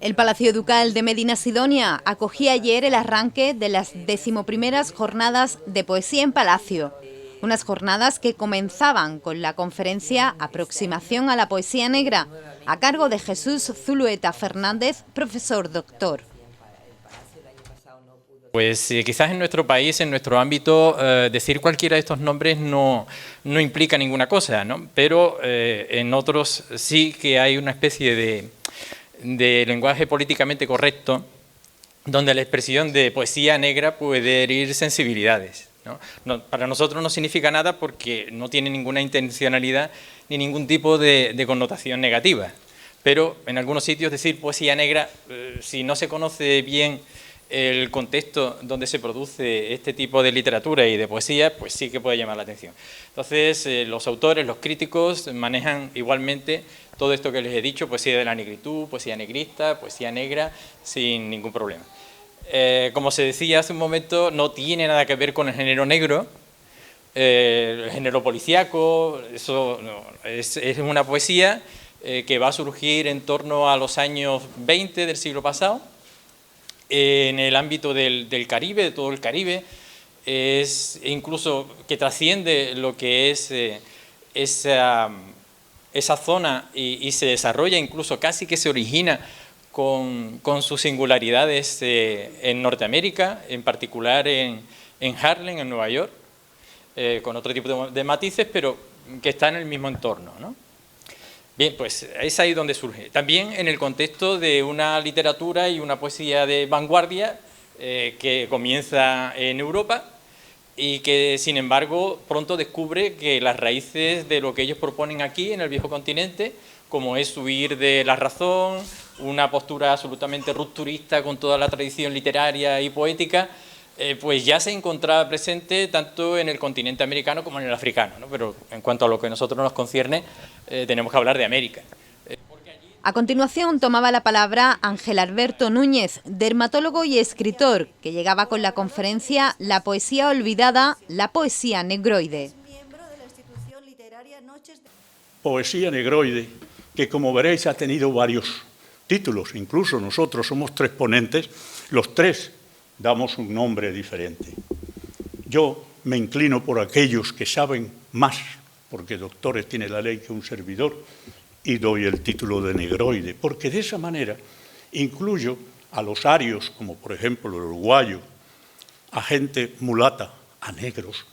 El Palacio Ducal de Medina Sidonia acogía ayer el arranque de las 11ª Jornadas de Poesía en Palacio. Unas jornadas que comenzaban con la conferencia Aproximación a la Poesía Negra, a cargo de Jesús Zulueta Fernández, profesor doctor. Pues quizás en nuestro país, en nuestro ámbito, decir cualquiera de estos nombres no implica ninguna cosa, ¿no? Pero en otros sí que hay una especie de lenguaje políticamente correcto donde la expresión de poesía negra puede herir sensibilidades, ¿no? Para nosotros no significa nada porque no tiene ninguna intencionalidad ni ningún tipo de connotación negativa. Pero en algunos sitios decir poesía negra, si no se conoce bien el contexto donde se produce este tipo de literatura y de poesía, pues sí que puede llamar la atención. Entonces, los autores, los críticos, manejan igualmente todo esto que les he dicho, poesía de la negritud, poesía negrista, poesía negra, sin ningún problema. Como se decía hace un momento, no tiene nada que ver con el género negro, el género policíaco, eso no, es una poesía que va a surgir en torno a los años 20 del siglo pasado, en el ámbito del Caribe, de todo el Caribe, es incluso que trasciende lo que es esa zona y se desarrolla, incluso casi que se origina con sus singularidades en Norteamérica, en particular en Harlem, en Nueva York, con otro tipo de matices, pero que está en el mismo entorno, ¿no? Bien, pues es ahí donde surge. También en el contexto de una literatura y una poesía de vanguardia que comienza en Europa y que, sin embargo, pronto descubre que las raíces de lo que ellos proponen aquí en el viejo continente, como es huir de la razón, una postura absolutamente rupturista con toda la tradición literaria y poética, pues ya se encontraba presente tanto en el continente americano como en el africano, ¿no? Pero en cuanto a lo que a nosotros nos concierne, tenemos que hablar de América. A continuación tomaba la palabra Ángel Alberto Núñez, dermatólogo y escritor, que llegaba con la conferencia La poesía olvidada, la poesía negroide. Poesía negroide, que como veréis ha tenido varios títulos, incluso nosotros somos 3 ponentes, los 3 damos un nombre diferente. Yo me inclino por aquellos que saben más, porque doctores tiene la ley que un servidor, y doy el título de negroide, porque de esa manera incluyo a los arios, como por ejemplo el uruguayo, a gente mulata, a negros,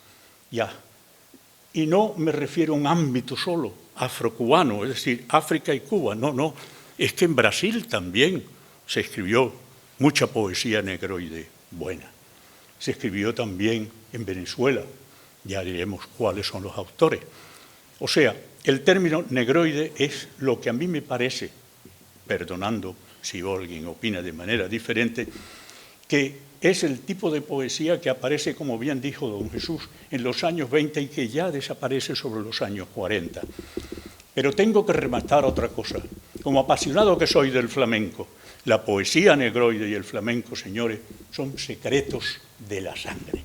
y no me refiero a un ámbito solo afrocubano, es decir, África y Cuba, no, es que en Brasil también se escribió mucha poesía negroide buena. Se escribió también en Venezuela, ya diremos cuáles son los autores. O sea, el término negroide es lo que a mí me parece, perdonando si alguien opina de manera diferente, que es el tipo de poesía que aparece, como bien dijo don Jesús, en los años 20 y que ya desaparece sobre los años 40. Pero tengo que rematar otra cosa. Como apasionado que soy del flamenco, la poesía negroide y el flamenco, señores, son secretos de la sangre.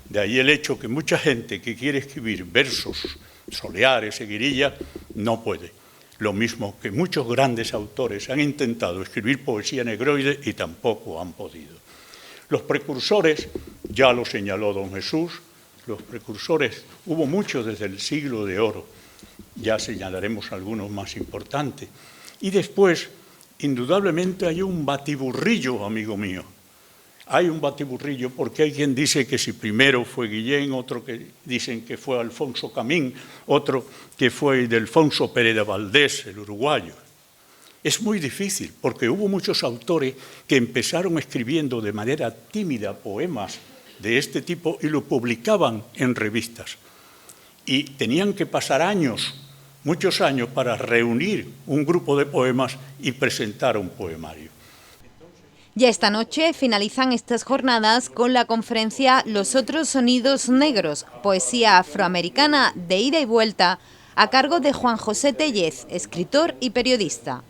De ahí el hecho que mucha gente que quiere escribir versos, soleares, seguirilla, no puede. Lo mismo que muchos grandes autores han intentado escribir poesía negroide y tampoco han podido. Los precursores, ya lo señaló don Jesús, los precursores, hubo muchos desde el siglo de oro, ya señalaremos algunos más importantes. Y después, indudablemente hay un batiburrillo, amigo mío. Hay un batiburrillo porque hay quien dice que si primero fue Guillén, otro que dicen que fue Alfonso Camín, otro que fue Ildefonso Pérez de Valdés, el uruguayo. Es muy difícil porque hubo muchos autores que empezaron escribiendo de manera tímida poemas de este tipo y lo publicaban en revistas. Y tenían que pasar años, muchos años, para reunir un grupo de poemas y presentar un poemario. Ya esta noche finalizan estas jornadas con la conferencia Los otros sonidos negros, poesía afroamericana de ida y vuelta, a cargo de Juan José Tellez, escritor y periodista.